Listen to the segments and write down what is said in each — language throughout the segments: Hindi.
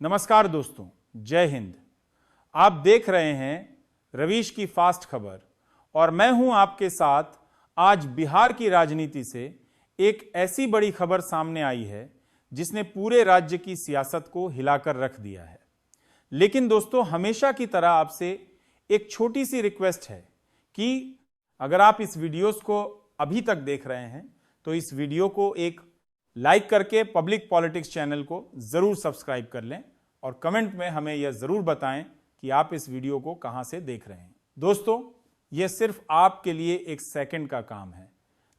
नमस्कार दोस्तों, जय हिंद। आप देख रहे हैं रवीश की फास्ट खबर और मैं हूं आपके साथ। आज बिहार की राजनीति से एक ऐसी बड़ी खबर सामने आई है जिसने पूरे राज्य की सियासत को हिलाकर रख दिया है। लेकिन दोस्तों, हमेशा की तरह आपसे एक छोटी सी रिक्वेस्ट है कि अगर आप इस वीडियोस को अभी तक देख रहे हैं तो इस वीडियो को एक लाइक करके पब्लिक पॉलिटिक्स चैनल को जरूर सब्सक्राइब कर लें और कमेंट में हमें यह जरूर बताएं कि आप इस वीडियो को कहां से देख रहे हैं। दोस्तों, यह सिर्फ आपके लिए एक सेकंड का काम है,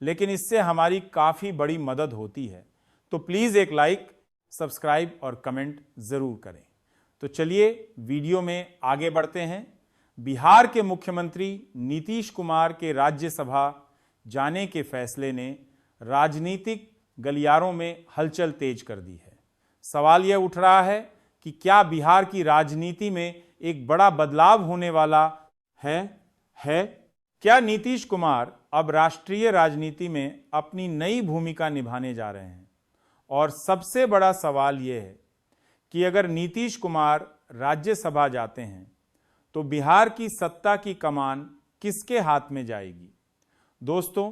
लेकिन इससे हमारी काफी बड़ी मदद होती है। तो प्लीज एक लाइक, सब्सक्राइब और कमेंट जरूर करें। तो चलिए वीडियो में आगे बढ़ते हैं। बिहार के मुख्यमंत्री नीतीश कुमार के राज्यसभा जाने के फैसले ने राजनीतिक गलियारों में हलचल तेज कर दी है। सवाल यह उठ रहा है कि क्या बिहार की राजनीति में एक बड़ा बदलाव होने वाला है? क्या नीतीश कुमार अब राष्ट्रीय राजनीति में अपनी नई भूमिका निभाने जा रहे हैं? और सबसे बड़ा सवाल यह है कि अगर नीतीश कुमार राज्यसभा जाते हैं तो बिहार की सत्ता की कमान किसके हाथ में जाएगी? दोस्तों,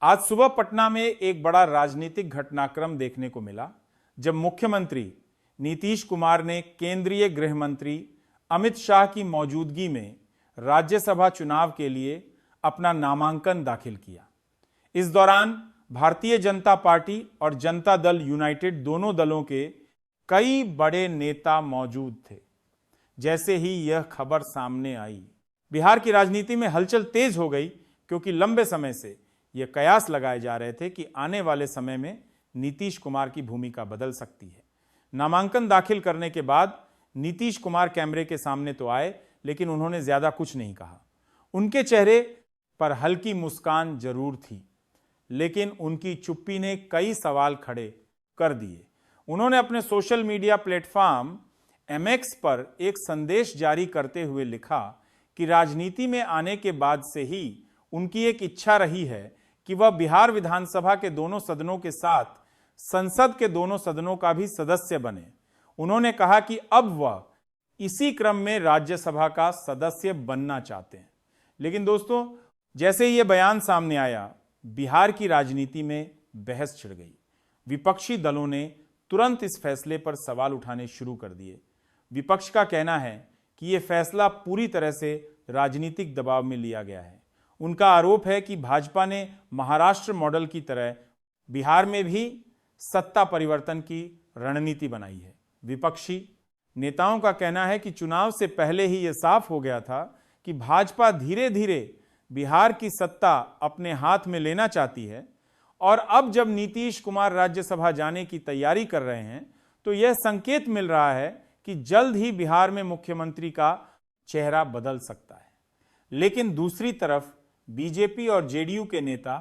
आज सुबह पटना में एक बड़ा राजनीतिक घटनाक्रम देखने को मिला जब मुख्यमंत्री नीतीश कुमार ने केंद्रीय गृह मंत्री अमित शाह की मौजूदगी में राज्यसभा चुनाव के लिए अपना नामांकन दाखिल किया। इस दौरान भारतीय जनता पार्टी और जनता दल यूनाइटेड दोनों दलों के कई बड़े नेता मौजूद थे। जैसे ही यह खबर सामने आई, बिहार की राजनीति में हलचल तेज हो गई, क्योंकि लंबे समय से यह कयास लगाए जा रहे थे कि आने वाले समय में नीतीश कुमार की भूमिका बदल सकती है। नामांकन दाखिल करने के बाद नीतीश कुमार कैमरे के सामने तो आए, लेकिन उन्होंने ज्यादा कुछ नहीं कहा। उनके चेहरे पर हल्की मुस्कान जरूर थी, लेकिन उनकी चुप्पी ने कई सवाल खड़े कर दिए। उन्होंने अपने सोशल मीडिया प्लेटफॉर्म MX पर एक संदेश जारी करते हुए लिखा कि राजनीति में आने के बाद से ही उनकी एक इच्छा रही है कि वह बिहार विधानसभा के दोनों सदनों के साथ संसद के दोनों सदनों का भी सदस्य बने। उन्होंने कहा कि अब वह इसी क्रम में राज्यसभा का सदस्य बनना चाहते हैं। लेकिन दोस्तों, जैसे ही यह बयान सामने आया, बिहार की राजनीति में बहस छिड़ गई। विपक्षी दलों ने तुरंत इस फैसले पर सवाल उठाने शुरू कर दिए। विपक्ष का कहना है कि यह फैसला पूरी तरह से राजनीतिक दबाव में लिया गया है। उनका आरोप है कि भाजपा ने महाराष्ट्र मॉडल की तरह बिहार में भी सत्ता परिवर्तन की रणनीति बनाई है। विपक्षी नेताओं का कहना है कि चुनाव से पहले ही यह साफ हो गया था कि भाजपा धीरे धीरे बिहार की सत्ता अपने हाथ में लेना चाहती है, और अब जब नीतीश कुमार राज्यसभा जाने की तैयारी कर रहे हैं तो यह संकेत मिल रहा है कि जल्द ही बिहार में मुख्यमंत्री का चेहरा बदल सकता है। लेकिन दूसरी तरफ बीजेपी और जेडीयू के नेता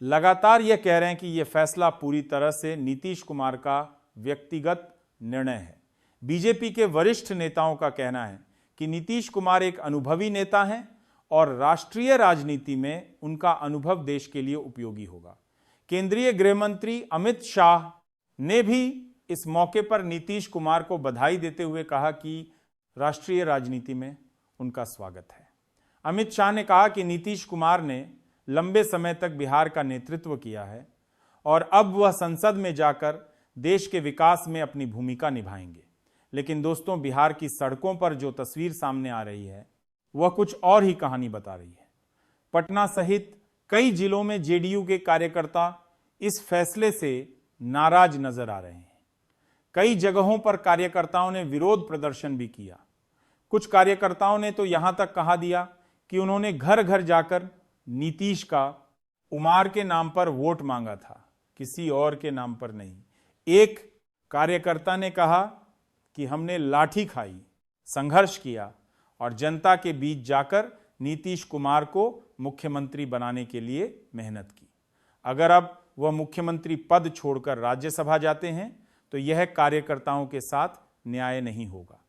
लगातार यह कह रहे हैं कि यह फैसला पूरी तरह से नीतीश कुमार का व्यक्तिगत निर्णय है। बीजेपी के वरिष्ठ नेताओं का कहना है कि नीतीश कुमार एक अनुभवी नेता हैं और राष्ट्रीय राजनीति में उनका अनुभव देश के लिए उपयोगी होगा। केंद्रीय गृह मंत्री अमित शाह ने भी इस मौके पर नीतीश कुमार को बधाई देते हुए कहा कि राष्ट्रीय राजनीति में उनका स्वागत है। अमित शाह ने कहा कि नीतीश कुमार ने लंबे समय तक बिहार का नेतृत्व किया है और अब वह संसद में जाकर देश के विकास में अपनी भूमिका निभाएंगे। लेकिन दोस्तों, बिहार की सड़कों पर जो तस्वीर सामने आ रही है वह कुछ और ही कहानी बता रही है। पटना सहित कई जिलों में जेडीयू के कार्यकर्ता इस फैसले से नाराज नजर आ रहे हैं। कई जगहों पर कार्यकर्ताओं ने विरोध प्रदर्शन भी किया। कुछ कार्यकर्ताओं ने तो यहां तक कहा दिया कि उन्होंने घर घर जाकर नीतीश का उमार के नाम पर वोट मांगा था, किसी और के नाम पर नहीं। एक कार्यकर्ता ने कहा कि हमने लाठी खाई, संघर्ष किया और जनता के बीच जाकर नीतीश कुमार को मुख्यमंत्री बनाने के लिए मेहनत की। अगर अब वह मुख्यमंत्री पद छोड़कर राज्यसभा जाते हैं तो यह कार्यकर्ताओं के साथ न्याय नहीं होगा।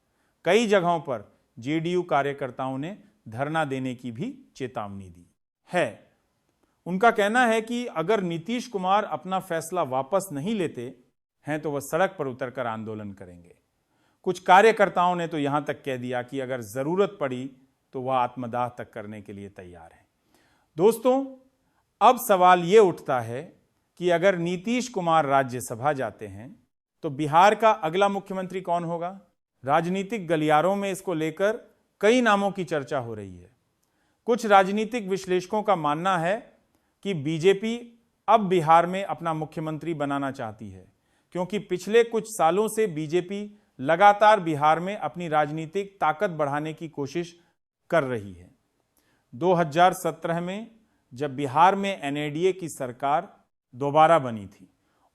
कई जगहों पर जेडीयू कार्यकर्ताओं ने धरना देने की भी चेतावनी दी है। उनका कहना है कि अगर नीतीश कुमार अपना फैसला वापस नहीं लेते हैं तो वह सड़क पर उतरकर आंदोलन करेंगे। कुछ कार्यकर्ताओं ने तो यहां तक कह दिया कि अगर जरूरत पड़ी तो वह आत्मदाह तक करने के लिए तैयार है। दोस्तों, अब सवाल यह उठता है कि अगर नीतीश कुमार राज्यसभा जाते हैं तो बिहार का अगला मुख्यमंत्री कौन होगा? राजनीतिक गलियारों में इसको लेकर कई नामों की चर्चा हो रही है। कुछ राजनीतिक विश्लेषकों का मानना है कि बीजेपी अब बिहार में अपना मुख्यमंत्री बनाना चाहती है, क्योंकि पिछले कुछ सालों से बीजेपी लगातार बिहार में अपनी राजनीतिक ताकत बढ़ाने की कोशिश कर रही है। 2017 में जब बिहार में एनडीए की सरकार दोबारा बनी थी,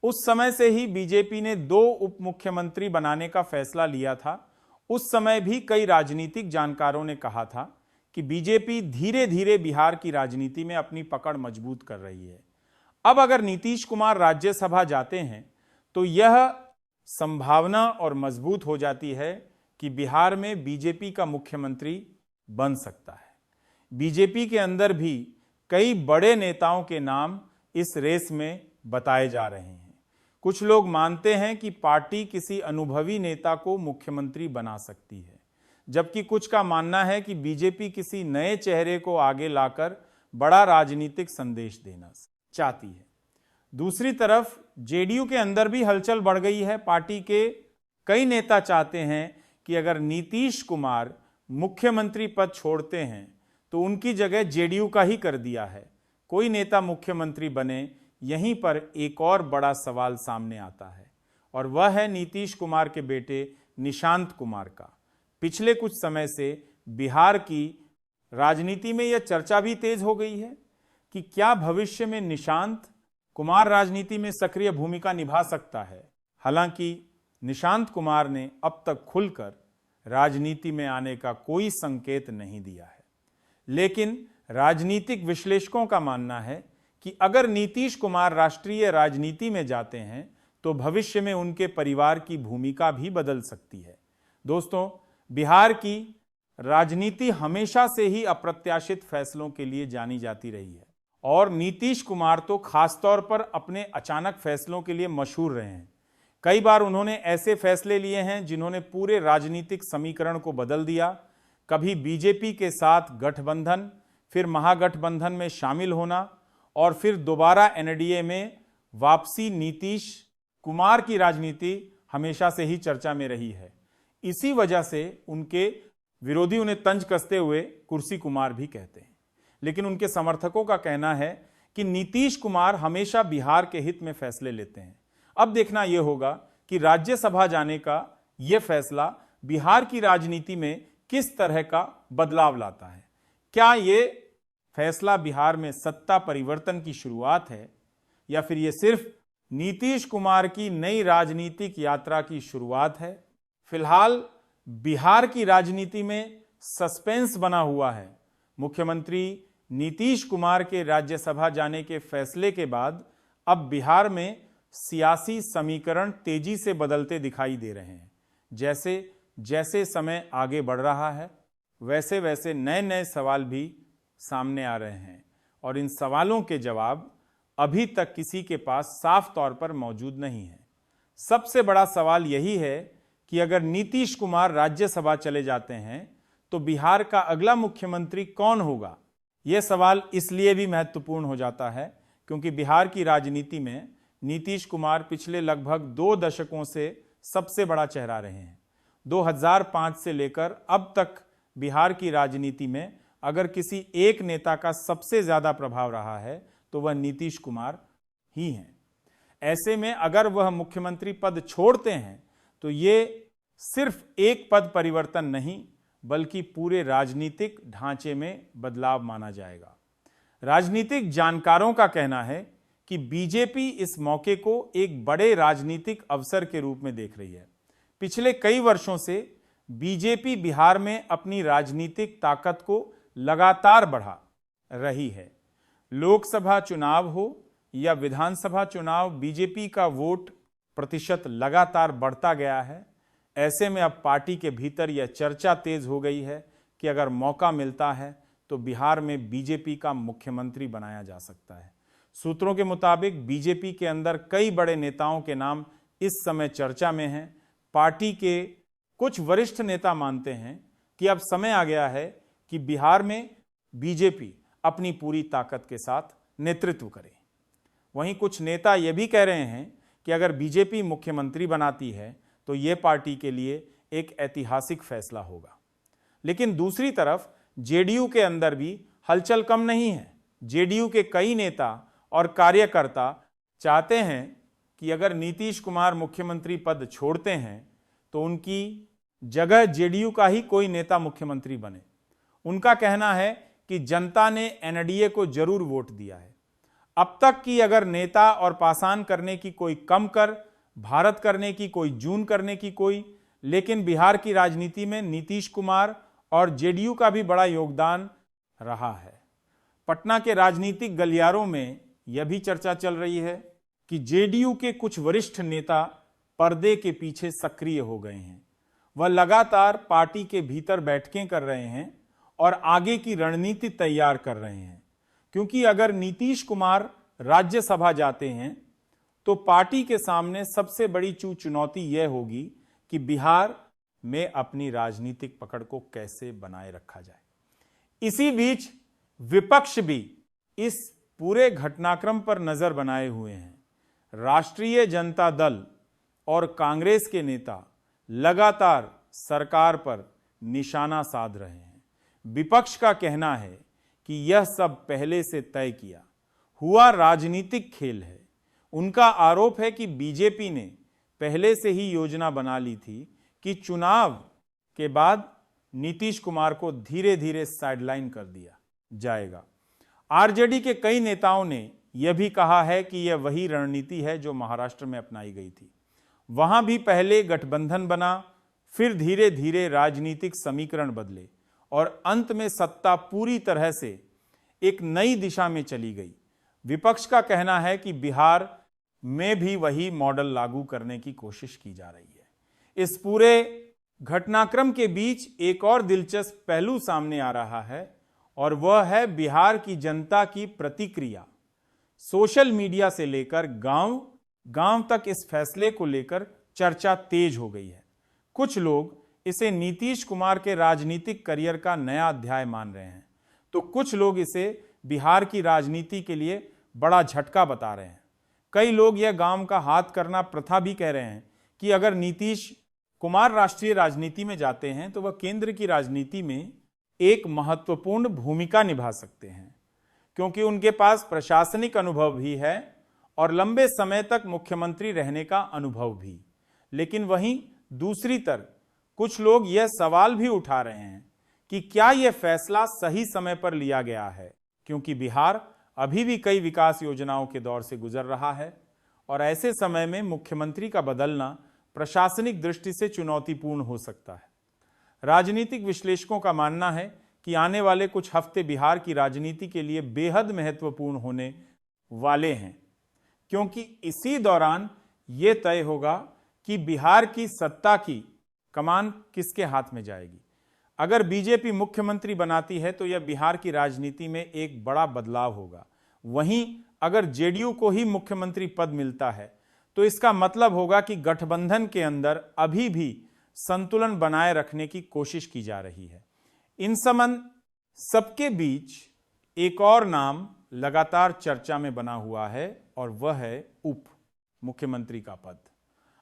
उस समय से ही बीजेपी ने 2 उप मुख्यमंत्री बनाने का फैसला लिया था। उस समय भी कई राजनीतिक जानकारों ने कहा था कि बीजेपी धीरे धीरे बिहार की राजनीति में अपनी पकड़ मजबूत कर रही है। अब अगर नीतीश कुमार राज्यसभा जाते हैं तो यह संभावना और मजबूत हो जाती है कि बिहार में बीजेपी का मुख्यमंत्री बन सकता है। बीजेपी के अंदर भी कई बड़े नेताओं के नाम इस रेस में बताए जा रहे हैं। कुछ लोग मानते हैं कि पार्टी किसी अनुभवी नेता को मुख्यमंत्री बना सकती है, जबकि कुछ का मानना है कि बीजेपी किसी नए चेहरे को आगे लाकर बड़ा राजनीतिक संदेश देना चाहती है। दूसरी तरफ जेडीयू के अंदर भी हलचल बढ़ गई है। पार्टी के कई नेता चाहते हैं कि अगर नीतीश कुमार मुख्यमंत्री पद छोड़ते हैं तो उनकी जगह जेडीयू का ही कर दिया है, कोई नेता मुख्यमंत्री बने। यहीं पर एक और बड़ा सवाल सामने आता है और वह है नीतीश कुमार के बेटे निशांत कुमार का। पिछले कुछ समय से बिहार की राजनीति में यह चर्चा भी तेज हो गई है कि क्या भविष्य में निशांत कुमार राजनीति में सक्रिय भूमिका निभा सकता है। हालांकि निशांत कुमार ने अब तक खुलकर राजनीति में आने का कोई संकेत नहीं दिया है, लेकिन राजनीतिक विश्लेषकों का मानना है कि अगर नीतीश कुमार राष्ट्रीय राजनीति में जाते हैं तो भविष्य में उनके परिवार की भूमिका भी बदल सकती है। दोस्तों, बिहार की राजनीति हमेशा से ही अप्रत्याशित फैसलों के लिए जानी जाती रही है और नीतीश कुमार तो खासतौर पर अपने अचानक फैसलों के लिए मशहूर रहे हैं। कई बार उन्होंने ऐसे फैसले लिए हैं जिन्होंने पूरे राजनीतिक समीकरण को बदल दिया। कभी बीजेपी के साथ गठबंधन, फिर महागठबंधन में शामिल होना और फिर दोबारा एनडीए में वापसी। नीतीश कुमार की राजनीति हमेशा से ही चर्चा में रही है। इसी वजह से उनके विरोधी उन्हें तंज कसते हुए कुर्सी कुमार भी कहते हैं, लेकिन उनके समर्थकों का कहना है कि नीतीश कुमार हमेशा बिहार के हित में फैसले लेते हैं। अब देखना यह होगा कि राज्यसभा जाने का यह फैसला बिहार की राजनीति में किस तरह का बदलाव लाता है। क्या यह फैसला बिहार में सत्ता परिवर्तन की शुरुआत है या फिर यह सिर्फ नीतीश कुमार की नई राजनीतिक यात्रा की शुरुआत है? फिलहाल बिहार की राजनीति में सस्पेंस बना हुआ है। मुख्यमंत्री नीतीश कुमार के राज्यसभा जाने के फैसले के बाद अब बिहार में सियासी समीकरण तेजी से बदलते दिखाई दे रहे हैं। जैसे जैसे समय आगे बढ़ रहा है वैसे वैसे नए नए सवाल भी सामने आ रहे हैं और इन सवालों के जवाब अभी तक किसी के पास साफ तौर पर मौजूद नहीं है। सबसे बड़ा सवाल यही है कि अगर नीतीश कुमार राज्यसभा चले जाते हैं तो बिहार का अगला मुख्यमंत्री कौन होगा? यह सवाल इसलिए भी महत्वपूर्ण हो जाता है क्योंकि बिहार की राजनीति में नीतीश कुमार पिछले लगभग 2 दशकों से सबसे बड़ा चेहरा रहे हैं। 2005 से लेकर अब तक बिहार की राजनीति में अगर किसी एक नेता का सबसे ज्यादा प्रभाव रहा है तो वह नीतीश कुमार ही हैं। ऐसे में अगर वह मुख्यमंत्री पद छोड़ते हैं तो ये सिर्फ एक पद परिवर्तन नहीं बल्कि पूरे राजनीतिक ढांचे में बदलाव माना जाएगा। राजनीतिक जानकारों का कहना है कि बीजेपी इस मौके को एक बड़े राजनीतिक अवसर के रूप में देख रही है। पिछले कई वर्षों से बीजेपी बिहार में अपनी राजनीतिक ताकत को लगातार बढ़ा रही है। लोकसभा चुनाव हो या विधानसभा चुनाव, बीजेपी का वोट प्रतिशत लगातार बढ़ता गया है। ऐसे में अब पार्टी के भीतर यह चर्चा तेज हो गई है कि अगर मौका मिलता है तो बिहार में बीजेपी का मुख्यमंत्री बनाया जा सकता है। सूत्रों के मुताबिक बीजेपी के अंदर कई बड़े नेताओं के नाम इस समय चर्चा में हैं। पार्टी के कुछ वरिष्ठ नेता मानते हैं कि अब समय आ गया है कि बिहार में बीजेपी अपनी पूरी ताकत के साथ नेतृत्व करे। वहीं कुछ नेता यह भी कह रहे हैं कि अगर बीजेपी मुख्यमंत्री बनाती है तो यह पार्टी के लिए एक ऐतिहासिक फैसला होगा। लेकिन दूसरी तरफ जेडीयू के अंदर भी हलचल कम नहीं है। जेडीयू के कई नेता और कार्यकर्ता चाहते हैं कि अगर नीतीश कुमार मुख्यमंत्री पद छोड़ते हैं तो उनकी जगह जेडीयू का ही कोई नेता मुख्यमंत्री बने। उनका कहना है कि जनता ने एनडीए को जरूर वोट दिया है। अब तक की अगर नेता और पासान करने की कोई कम कर, भारत करने की कोई जून करने की कोई, लेकिन बिहार की राजनीति में नीतीश कुमार और जेडीयू का भी बड़ा योगदान रहा है। पटना के राजनीतिक गलियारों में यह भी चर्चा चल रही है कि जेडीयू के कुछ वरिष्ठ नेता पर्दे के पीछे सक्रिय हो गए हैं। वह लगातार पार्टी के भीतर बैठकें कर रहे हैं और आगे की रणनीति तैयार कर रहे हैं, क्योंकि अगर नीतीश कुमार राज्यसभा जाते हैं तो पार्टी के सामने सबसे बड़ी चुनौती यह होगी कि बिहार में अपनी राजनीतिक पकड़ को कैसे बनाए रखा जाए। इसी बीच विपक्ष भी इस पूरे घटनाक्रम पर नजर बनाए हुए हैं। राष्ट्रीय जनता दल और कांग्रेस के नेता लगातार सरकार पर निशाना साध रहे हैं। विपक्ष का कहना है कि यह सब पहले से तय किया हुआ राजनीतिक खेल है। उनका आरोप है कि बीजेपी ने पहले से ही योजना बना ली थी कि चुनाव के बाद नीतीश कुमार को धीरे धीरे साइडलाइन कर दिया जाएगा। आरजेडी के कई नेताओं ने यह भी कहा है कि यह वही रणनीति है जो महाराष्ट्र में अपनाई गई थी। वहां भी पहले गठबंधन बना, फिर धीरे धीरे राजनीतिक समीकरण बदले और अंत में सत्ता पूरी तरह से एक नई दिशा में चली गई। विपक्ष का कहना है कि बिहार में भी वही मॉडल लागू करने की कोशिश की जा रही है। इस पूरे घटनाक्रम के बीच एक और दिलचस्प पहलू सामने आ रहा है और वह है बिहार की जनता की प्रतिक्रिया। सोशल मीडिया से लेकर गांव गांव तक इस फैसले को लेकर चर्चा तेज हो गई है। कुछ लोग इसे नीतीश कुमार के राजनीतिक करियर का नया अध्याय मान रहे हैं, तो कुछ लोग इसे बिहार की राजनीति के लिए बड़ा झटका बता रहे हैं। कई लोग यह गांव का हाथ करना प्रथा भी कह रहे हैं कि अगर नीतीश कुमार राष्ट्रीय राजनीति में जाते हैं तो वह केंद्र की राजनीति में एक महत्वपूर्ण भूमिका निभा सकते हैं, क्योंकि उनके पास प्रशासनिक अनुभव भी है और लंबे समय तक मुख्यमंत्री रहने का अनुभव भी। लेकिन वहीं दूसरी तरफ कुछ लोग यह सवाल भी उठा रहे हैं कि क्या यह फैसला सही समय पर लिया गया है, क्योंकि बिहार अभी भी कई विकास योजनाओं के दौर से गुजर रहा है और ऐसे समय में मुख्यमंत्री का बदलना प्रशासनिक दृष्टि से चुनौतीपूर्ण हो सकता है। राजनीतिक विश्लेषकों का मानना है कि आने वाले कुछ हफ्ते बिहार की राजनीति के लिए बेहद महत्वपूर्ण होने वाले हैं, क्योंकि इसी दौरान यह तय होगा कि बिहार की सत्ता की कमान किसके हाथ में जाएगी। अगर बीजेपी मुख्यमंत्री बनाती है तो यह बिहार की राजनीति में एक बड़ा बदलाव होगा। वहीं अगर जेडीयू को ही मुख्यमंत्री पद मिलता है तो इसका मतलब होगा कि गठबंधन के अंदर अभी भी संतुलन बनाए रखने की कोशिश की जा रही है। इन सबके बीच एक और नाम लगातार चर्चा में बना हुआ है और वह है उप मुख्यमंत्री का पद।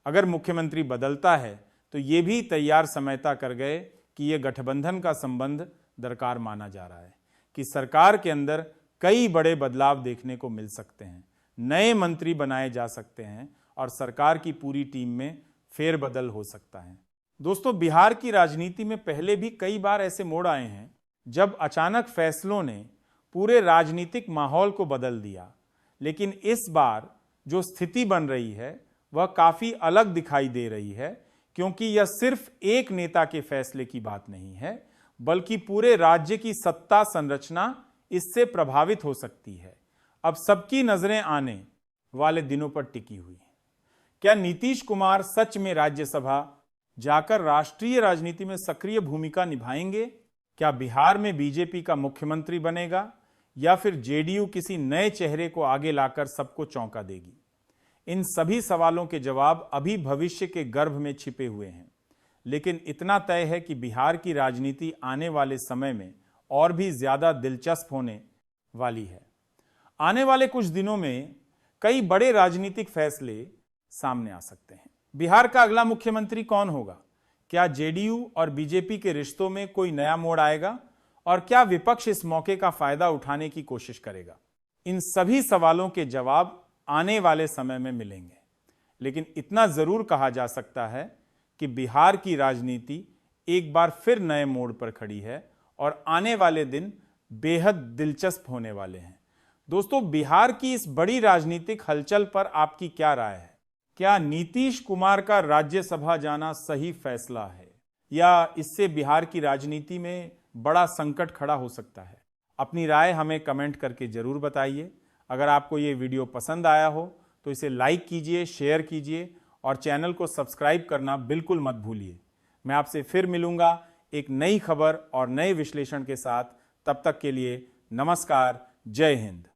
अगर मुख्यमंत्री बदलता है तो यह भी तैयार समझता कर गए कि यह गठबंधन का संबंध दरकार माना जा रहा है कि सरकार के अंदर कई बड़े बदलाव देखने को मिल सकते हैं, नए मंत्री बनाए जा सकते हैं और सरकार की पूरी टीम में फेरबदल हो सकता है। दोस्तों, बिहार की राजनीति में पहले भी कई बार ऐसे मोड़ आए हैं जब अचानक फैसलों ने पूरे राजनीतिक माहौल को बदल दिया, लेकिन इस बार जो स्थिति बन रही है वह काफी अलग दिखाई दे रही है, क्योंकि यह सिर्फ एक नेता के फैसले की बात नहीं है, बल्कि पूरे राज्य की सत्ता संरचना इससे प्रभावित हो सकती है। अब सबकी नजरें आने वाले दिनों पर टिकी हुई हैं। क्या नीतीश कुमार सच में राज्यसभा जाकर राष्ट्रीय राजनीति में सक्रिय भूमिका निभाएंगे? क्या बिहार में बीजेपी का मुख्यमंत्री बनेगा या फिर जेडीयू किसी नए चेहरे को आगे लाकर सबको चौंका देगी? इन सभी सवालों के जवाब अभी भविष्य के गर्भ में छिपे हुए हैं, लेकिन इतना तय है कि बिहार की राजनीति आने वाले समय में और भी ज्यादा दिलचस्प होने वाली है। आने वाले कुछ दिनों में कई बड़े राजनीतिक फैसले सामने आ सकते हैं। बिहार का अगला मुख्यमंत्री कौन होगा? क्या जेडीयू और बीजेपी के रिश्तों में कोई नया मोड़ आएगा? और क्या विपक्ष इस मौके का फायदा उठाने की कोशिश करेगा? इन सभी सवालों के जवाब आने वाले समय में मिलेंगे। लेकिन इतना जरूर कहा जा सकता है कि बिहार की राजनीति एक बार फिर नए मोड़ पर खड़ी है और आने वाले दिन बेहद दिलचस्प होने वाले हैं। दोस्तों, बिहार की इस बड़ी राजनीतिक हलचल पर आपकी क्या राय है? क्या नीतीश कुमार का राज्यसभा जाना सही फैसला है या इससे बिहार की राजनीति में बड़ा संकट खड़ा हो सकता है? अपनी राय हमें कमेंट करके जरूर बताइए। अगर आपको ये वीडियो पसंद आया हो तो इसे लाइक कीजिए, शेयर कीजिए और चैनल को सब्सक्राइब करना बिल्कुल मत भूलिए। मैं आपसे फिर मिलूंगा एक नई खबर और नए विश्लेषण के साथ। तब तक के लिए नमस्कार, जय हिंद।